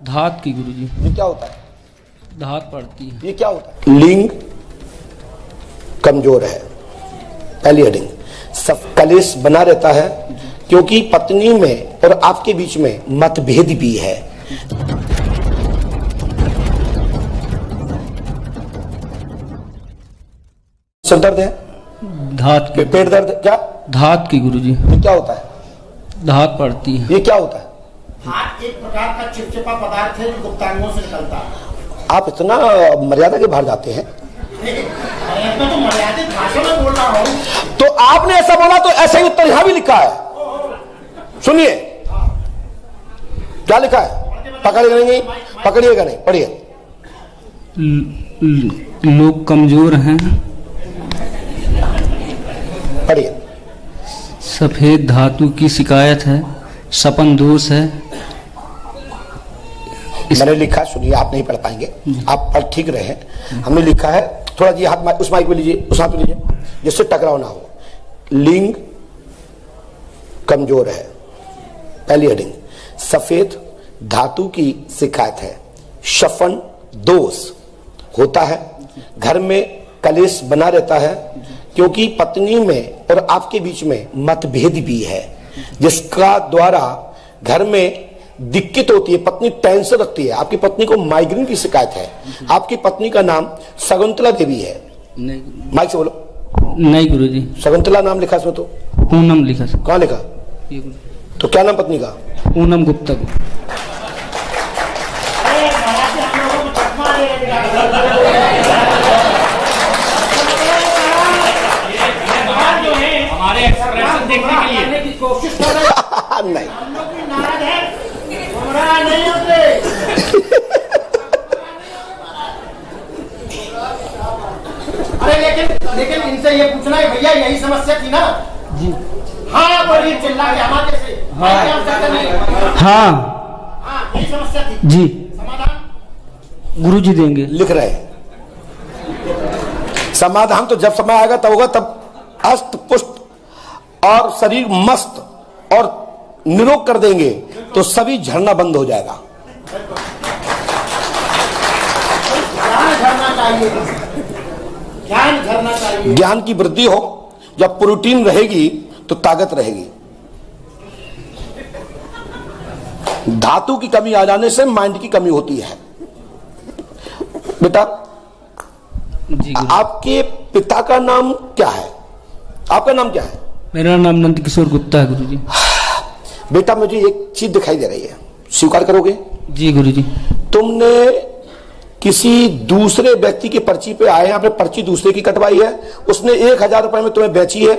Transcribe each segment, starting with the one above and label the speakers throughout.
Speaker 1: धात की गुरुजी।
Speaker 2: ये क्या होता है?
Speaker 1: धात पड़ती है।
Speaker 2: ये क्या होता है? लिंग कमजोर है, पहली हेडिंग। सब कलेश बना रहता है क्योंकि पत्नी में और आपके बीच में मतभेद भी है। सर दर्द है,
Speaker 1: धात की।
Speaker 2: पेट दर्द, क्या?
Speaker 1: धात की गुरुजी।
Speaker 2: ये क्या होता है?
Speaker 1: धात पड़ती है।
Speaker 2: ये क्या होता है?
Speaker 3: हाथ एक प्रकार का चिपचिपा पदार्थ है जो गुप्तांगों से निकलता है।
Speaker 2: आप इतना मर्यादा के बाहर जाते हैं।
Speaker 3: मैं तो मर्यादित भाषा में बोल रहा हूँ।
Speaker 2: तो आपने ऐसा बोला तो ऐसा ही उत्तर यहां भी लिखा है। सुनिए क्या लिखा है, पकड़िएगा नहीं, पकड़िएगा नहीं, पढ़िए।
Speaker 1: लोग कमजोर हैं,
Speaker 2: पढ़िए।
Speaker 1: सफेद धातु की शिकायत है, सपन दोष है।
Speaker 2: मैंने लिखा, सुनिए, आप नहीं पढ़ पाएंगे, आप पढ़ ठीक रहे हैं। हमने लिखा है, थोड़ा जी हाथ उस माइक में लीजिए, उस हाथ में लीजिए जिससे टकराव ना हो। लिंग कमजोर है, पहली हेडिंग। सफेद धातु की शिकायत है, शफन दोष होता है, घर में कलेश बना रहता है क्योंकि पत्नी में और आपके बीच में मतभेद भी है, जिसका द्वारा घर में दिक्कत होती है। पत्नी टेंशन रखती है। आपकी पत्नी को माइग्रेन की शिकायत है। आपकी पत्नी का नाम शकुंतला देवी है।
Speaker 1: नहीं,
Speaker 2: माइक से बोलो।
Speaker 1: नहीं गुरुजी।
Speaker 2: शकुंतला नाम लिखा इसमें तो?
Speaker 1: पूनम लिखा सर।
Speaker 2: कहाँ लिखा?
Speaker 1: ये
Speaker 2: तो क्या नाम पत्नी का?
Speaker 1: पूनम गुप्ता।
Speaker 3: हमारे एक्सप्रेशन देखने के लिए की कोशिश कर रहे हैं।
Speaker 2: नहीं,
Speaker 3: नाराज है, नाराज नहीं होते। अरे लेकिन इनसे ये पूछना है, भैया यही समस्या थी ना जी? हाँ बोलिए, चिल्ला के हमारे से।
Speaker 1: हाँ
Speaker 3: हाँ, यही समस्या थी
Speaker 1: जी।
Speaker 3: समाधान
Speaker 1: गुरुजी देंगे।
Speaker 2: लिख रहे हैं समाधान तो जब समय आएगा तब होगा, तब अस्त पुष्ट और शरीर मस्त और निरोग कर देंगे तो सभी झरना बंद हो जाएगा।
Speaker 3: झरना चाहिए, ज्ञान झरना चाहिए।
Speaker 2: ज्ञान की वृद्धि हो, जब प्रोटीन रहेगी तो ताकत रहेगी। धातु की कमी आ जाने से माइंड की कमी होती है। बेटा
Speaker 1: जी गुरु।
Speaker 2: आपके पिता का नाम क्या है? आपका नाम क्या है?
Speaker 1: मेरा नाम नंद किशोर गुप्ता है गुरुजी।
Speaker 2: बेटा मुझे एक चीज दिखाई दे रही है, स्वीकार करोगे? जी
Speaker 1: गुरुजी।
Speaker 2: तुमने किसी दूसरे व्यक्ति की पर्ची पे आए हैं, आपने पर्ची दूसरे की कटवाई है, उसने 1000 रुपए में तुम्हें बेची है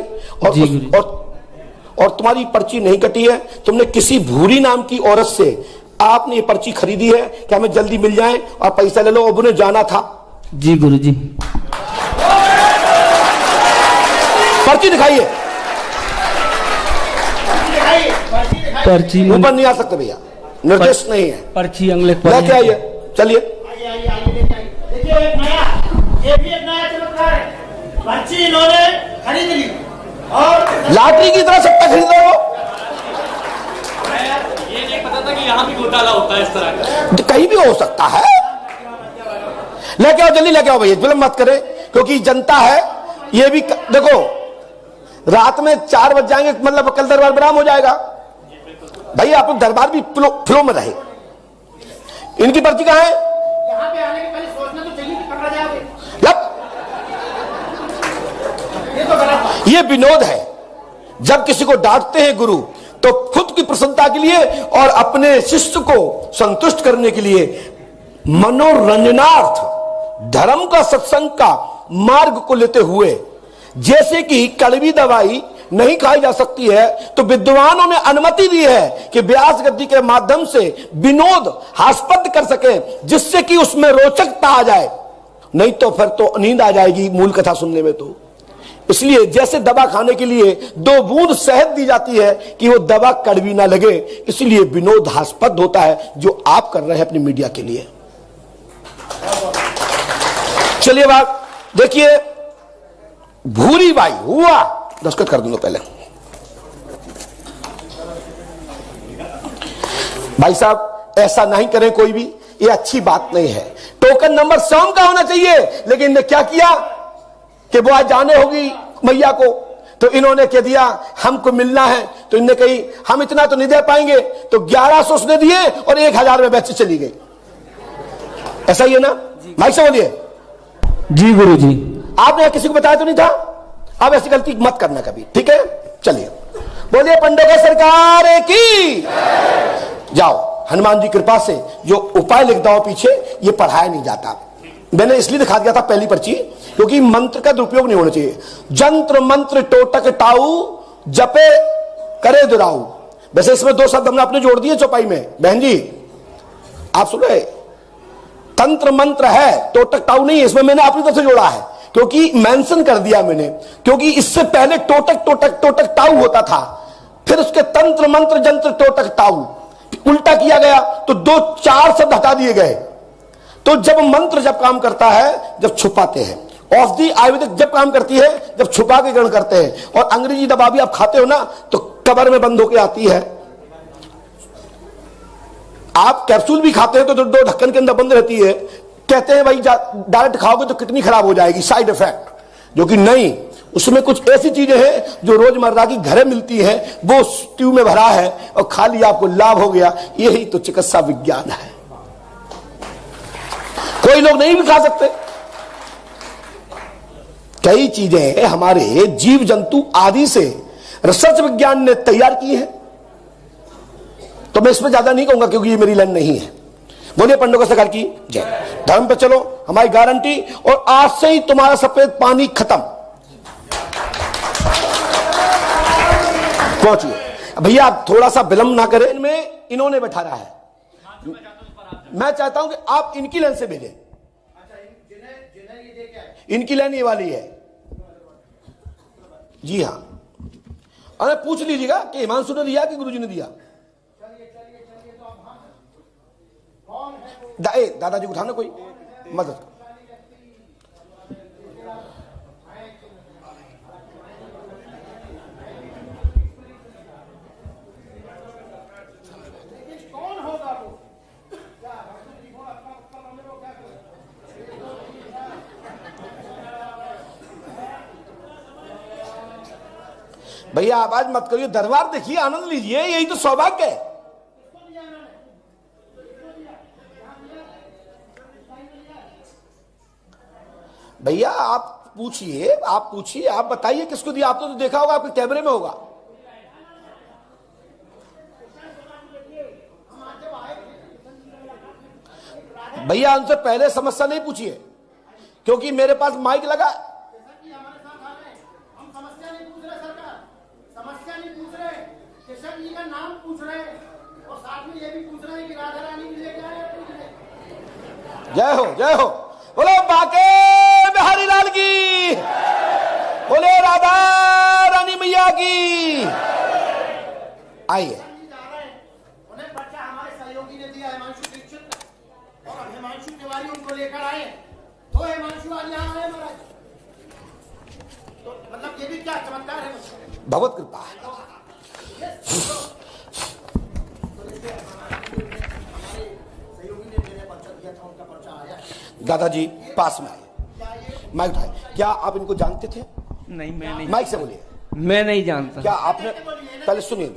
Speaker 2: और तुम्हारी पर्ची नहीं कटी है। तुमने किसी भूरी नाम की औरत से आपने ये पर्ची खरीदी है कि हमें जल्दी मिल जाए और पैसा ले लो, अब उन्हें जाना था।
Speaker 1: जी गुरुजी।
Speaker 2: पर्ची दिखाइए।
Speaker 1: पर्ची
Speaker 2: ऊपर नहीं आ सकते भैया, निर्देश नहीं है।
Speaker 1: पर्ची अंगले
Speaker 2: लेके आइए, चलिए।
Speaker 3: देखिए ये भी एक नया चमत्कार है। पर्ची इन्होंने खरीद ली और
Speaker 2: लॉटरी की तरह सट्टा खरीद लो।
Speaker 4: ये नहीं पता था कि यहाँ भी घोटाला होता है इस तरह का।
Speaker 2: तो कहीं भी हो सकता है। लेके आओ, जल्दी लेके आओ भैया, विलंब मत करें क्योंकि जनता है। ये भी देखो, रात में 4 बज जाएंगे, मतलब कल दरबार बराम हो जाएगा। भाई आप लोग दरबार भी फ्लो में रहे। इनकी पर्ची कहाँ है?
Speaker 3: यहाँ पे आने के पहले सोचना तो चाहिए कि पकड़ा जाओगे। ये तो गलत बात।
Speaker 2: ये विनोद है। जब किसी को डांटते हैं गुरु तो खुद की प्रसन्नता के लिए और अपने शिष्य को संतुष्ट करने के लिए मनोरंजनार्थ धर्म का, सत्संग का मार्ग को लेते हुए, जैसे कि कड़वी दवाई नहीं खाई जा सकती है तो विद्वानों ने अनुमति दी है कि व्यास गद्दी के माध्यम से विनोद हास्पद कर सके, जिससे कि उसमें रोचकता आ जाए। नहीं तो फिर तो नींद आ जाएगी मूल कथा सुनने में। तो इसलिए जैसे दवा खाने के लिए 2 बूंद शहद दी जाती है कि वो दवा कड़वी ना लगे, इसलिए विनोद हास्पद होता है जो आप कर रहे हैं अपनी मीडिया के लिए। चलिए बात देखिए, भूरी बाई हुआ, दस्तखत कर दूंगा पहले। भाई साहब ऐसा नहीं करें कोई भी, ये अच्छी बात नहीं है। टोकन नंबर स्वयं का होना चाहिए, लेकिन इन्हें क्या किया कि वो आज जाने होगी मैया को, तो इन्होंने कह दिया हमको मिलना है, तो इन्होंने कही हम इतना तो नहीं दे पाएंगे, तो 1100 उसने दिए और 1000 में बेच चली गई। ऐसा ही है ना? माइक से बोलिए।
Speaker 1: जी गुरु जी।
Speaker 2: आपने किसी को बताया तो नहीं था? अब ऐसी गलती मत करना कभी, ठीक है? चलिए बोलिए पंडोका सरकार की। जाओ, हनुमान जी कृपा से जो उपाय लिख दो पीछे, ये पढ़ाया नहीं जाता। मैंने इसलिए दिखा दिया था पहली पर्ची, क्योंकि मंत्र का दुरुपयोग नहीं होना चाहिए। जंत्र मंत्र टोटक टाऊ जपे करे दुराऊ। वैसे इसमें 2 शब्द हमने अपने जोड़ दिए चौपाई में। बहन जी आप सुन रहे, तंत्र मंत्र है, टोटक टाऊ नहीं है। इसमें मैंने अपनी तरफ से जोड़ा है, क्योंकि मेंशन कर दिया मैंने, क्योंकि इससे पहले टोटक टोटक टोटक टाऊ होता था, फिर उसके तंत्र मंत्र जंत्र टोटक टाऊ उल्टा किया गया, तो 2-4 शब्द हटा दिए गए। तो जब मंत्र जब काम करता है जब छुपाते हैं, औषधि आयुर्वेदिक जब काम करती है जब छुपा के ग्रहण करते हैं, और अंग्रेजी दवा भी आप खाते हो ना तो कबर में बंद होकर आती है। आप कैप्सूल भी खाते हैं तो 2 ढक्कन के अंदर बंद रहती है, कहते हैं भाई डायरेक्ट खाओगे तो किडनी खराब हो जाएगी, साइड इफेक्ट, जो कि नहीं, उसमें कुछ ऐसी चीजें हैं जो रोजमर्रा की घरे मिलती है, वो ट्यूब में भरा है और खा लिया आपको लाभ हो गया। यही तो चिकित्सा विज्ञान है। कोई लोग नहीं भी खा सकते। कई चीजें हमारे जीव जंतु आदि से रिसर्च विज्ञान ने तैयार की है, तो मैं इसमें ज्यादा नहीं कहूंगा क्योंकि ये मेरी लाइन नहीं है। बोलिए पंडोका सरकार की जय। धर्म पे चलो, हमारी गारंटी, और आज से ही तुम्हारा सफेद पानी खत्म। पहुंचिए भैया, आप थोड़ा सा विलंब ना करें। इनमें इन्होंने बैठा रहा है, मैं चाहता हूं कि आप इनकी लाइन से भेजें। इनकी लाइन ये वाली है। जी हाँ, अरे पूछ लीजिएगा कि हिमांशु ने दिया कि गुरुजी ने दिया। दादाजी को उठाना, कोई मदद। भैया आवाज मत करिए, दरबार देखिए, आनंद लीजिए, यही तो सौभाग्य है। भैया आप पूछिए, आप बताइए किसको दिया। आपने तो देखा होगा, आपके कैमरे में होगा। भैया उनसे पहले समस्या नहीं पूछिए, क्योंकि मेरे पास माइक लगा।
Speaker 3: नाम पूछ रहे और साथ में ये भी पूछ रहे हैं कि राधा रानी के लिए क्या है।
Speaker 2: जय हो, जय हो, बोलो बाके बिहारी लाल की, बोले राधा रानी मैया की। आइए,
Speaker 3: उन्हें बच्चा हमारे सहयोगी ने दिया, हिमांशु दीक्षित, और हिमांशु तिवारी उनको लेकर आए, तो हिमांशु आज यहाँ आए महाराज। तो मतलब ये भी क्या चमत्कार है,
Speaker 2: भगवत कृपा है। दादाजी पास में आए, माइक उठाए। क्या आप इनको जानते थे?
Speaker 1: नहीं, मैं नहीं।
Speaker 2: माइक से बोलिए।
Speaker 1: मैं नहीं जानता।
Speaker 2: क्या आपने, पहले सुनिए,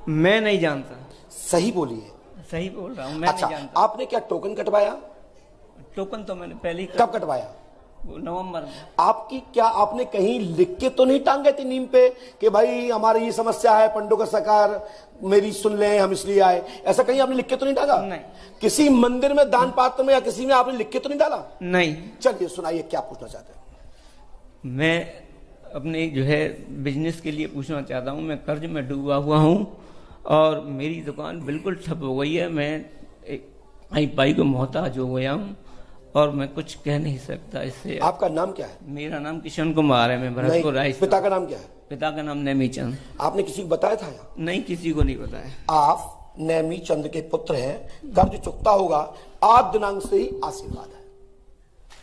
Speaker 1: मैं नहीं जानता।
Speaker 2: सही बोलिए।
Speaker 1: सही बोल रहा हूँ, मैं
Speaker 2: अच्छा,
Speaker 1: नहीं जानता।
Speaker 2: आपने क्या टोकन कटवाया?
Speaker 1: टोकन तो मैंने पहले ही
Speaker 2: कब कटवाया?
Speaker 1: नवंबर में।
Speaker 2: आपकी क्या आपने कहीं लिख के तो नहीं टांगे थे नीम पे कि भाई हमारी ये समस्या है, पंडोका सरकार मेरी सुन ले, हम इसलिए आए? ऐसा कहीं आपने लिख के तो नहीं टांगा?
Speaker 1: नहीं।
Speaker 2: किसी मंदिर में, दान पात्र में या किसी में आपने लिख के तो नहीं डाला?
Speaker 1: नहीं।
Speaker 2: चलिए सुनाइए, क्या पूछना चाहते हैं?
Speaker 1: मैं अपने जो है बिजनेस के लिए पूछना चाहता हूँ। मैं कर्ज में डूबा हुआ हूँ और मेरी दुकान बिल्कुल ठप हो गई है। मैं एक पाई को मोहताज हो गया हूँ और मैं कुछ कह नहीं सकता इससे।
Speaker 2: आपका नाम क्या है?
Speaker 1: मेरा नाम किशन कुमार है, मैं भरतपुर राजस्थान।
Speaker 2: पिता का नाम क्या है?
Speaker 1: पिता का नाम नेमी चंद।
Speaker 2: आपने किसी को बताया था?
Speaker 1: नहीं, किसी को नहीं बताया।
Speaker 2: आप नेमी चंद के पुत्र हैं, कर्ज चुकता होगा, आज दिनांक से ही आशीर्वाद है,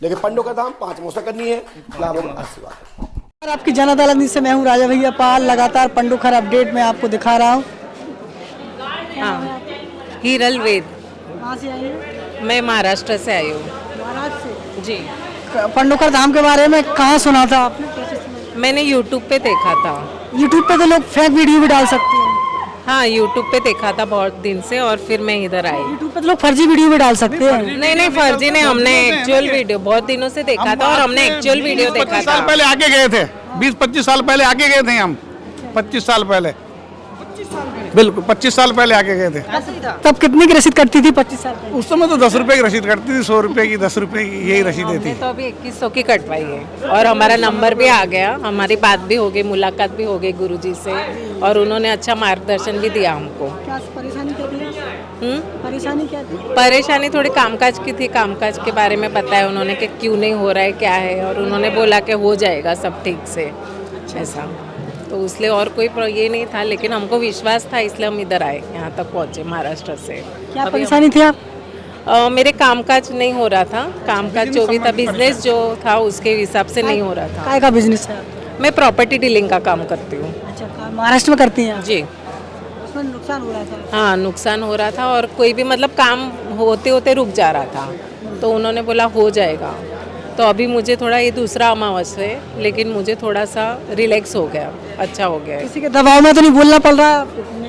Speaker 2: लेकिन पंडों का दाम 5 मोसा करनी है, आशीर्वाद है।
Speaker 5: आपकी जन अदालत से मैं हूँ राजा भैया पाल, लगातार पंडोखर अपडेट में आपको दिखा रहा हूँ। हाँ,
Speaker 6: हिरल वेद।
Speaker 5: कहाँ से आई हैं?
Speaker 6: मैं महाराष्ट्र से आई हूँ।
Speaker 5: महाराष्ट्र से।
Speaker 6: जी।
Speaker 5: पंडोकर धाम के बारे में कहाँ सुना था आपने, कैसे सुना?
Speaker 6: मैंने यूट्यूब पे देखा था।
Speaker 5: यूट्यूब पे तो लोग फेक वीडियो भी डाल सकते हैं।
Speaker 6: हाँ, यूट्यूब पे देखा था बहुत दिन से और फिर मैं इधर आई।
Speaker 5: यूट्यूब पे तो लोग फर्जी वीडियो भी डाल सकते हैं।
Speaker 6: नहीं, फर्जी नहीं, हमने एक्चुअल वीडियो बहुत दिनों से देखा था और हमने एक्चुअल वीडियो देखा
Speaker 7: 25 साल
Speaker 6: था।
Speaker 7: पहले आके गए थे, 20-25 साल पहले आके गए थे हम। 25 साल पहले, बिल्कुल 25 साल पहले आके गए थे।
Speaker 5: तब कितनी की रसीद कटती थी 25 साल पहले?
Speaker 7: उस समय तो 10 रुपए की रसीद कटती थी, 100 रुपए की, 10 रुपए की, यही रसीदें
Speaker 6: हमने
Speaker 7: थी।
Speaker 6: तो अभी 2100 की कटवाई है और हमारा नंबर भी आ गया, हमारी बात भी हो गई, मुलाकात भी हो गई गुरुजी से और उन्होंने अच्छा मार्गदर्शन भी दिया हमको।
Speaker 5: क्या परेशानी क्या थी? परेशानी क्या थी?
Speaker 6: परेशानी थोड़ी कामकाज की थी, कामकाज के बारे में बताया उन्होंने कि क्यों नहीं हो रहा है, क्या है, और उन्होंने बोला कि हो जाएगा सब ठीक से, ऐसा। तो इसलिए और कोई ये नहीं था, लेकिन हमको विश्वास था इसलिए हम इधर आए, यहाँ तक पहुँचे महाराष्ट्र से।
Speaker 5: क्या परेशानी थी आप?
Speaker 6: मेरे कामकाज नहीं हो रहा था, कामकाज जो भी था, बिजनेस जो था उसके हिसाब से नहीं हो रहा था।
Speaker 5: काय का बिजनेस है?
Speaker 6: मैं प्रॉपर्टी डीलिंग का काम करती हूँ।
Speaker 5: अच्छा, महाराष्ट्र में करती हैं?
Speaker 6: जी।
Speaker 5: उसमें नुकसान हो रहा था?
Speaker 6: हाँ, नुकसान हो रहा था और कोई भी मतलब काम होते होते रुक जा रहा था, तो उन्होंने बोला हो जाएगा। तो अभी मुझे थोड़ा ये दूसरा अमावस है, लेकिन मुझे थोड़ा सा रिलैक्स हो गया, अच्छा हो गया है।
Speaker 5: किसी के दबाव में तो नहीं बोलना पड़ रहा?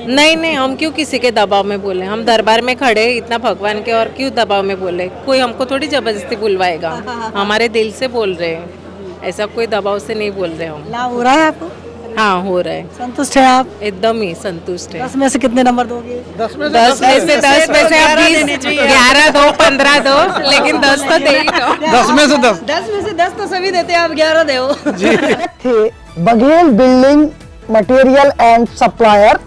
Speaker 6: नहीं, हम क्यों किसी के दबाव में बोले, हम दरबार में खड़े इतना भगवान के, और क्यों दबाव में बोले, कोई हमको थोड़ी जबरदस्ती बुलवाएगा, हमारे दिल से बोल रहे हैं, ऐसा कोई दबाव से नहीं बोल रहे हम।
Speaker 5: लाभ हो रहा है आपको?
Speaker 6: हाँ, हो रहा है।
Speaker 5: संतुष्ट है आप?
Speaker 6: एकदम ही संतुष्ट है।
Speaker 5: 10 में से कितने नंबर दोगे?
Speaker 6: 10 में से 10 आप 20, 11 दो, 15 दो, लेकिन 10 तो दे ही दो।
Speaker 7: 10 में से 10।
Speaker 5: 10 में से 10 तो सभी देते हैं, आप 11 दो।
Speaker 2: थे Baghel building material and supplier,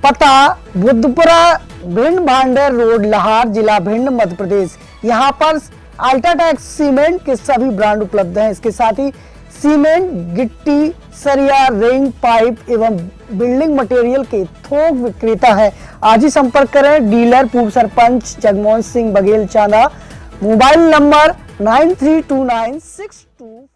Speaker 2: पता बुद्धपुरा भिंड भांडेर रोड, लाहौर, जिला भिंड, मध्य प्रदेश। यहाँ पर अल्ट्राटेक सीमेंट के सभी ब्रांड उपलब्ध हैं। इसके साथ ही सीमेंट, गिट्टी, सरिया, रिंग, पाइप एवं बिल्डिंग मटेरियल के थोक विक्रेता है। आज ही संपर्क करें डीलर पूर्व सरपंच जगमोहन सिंह बघेल चांदा। Mobile number 932962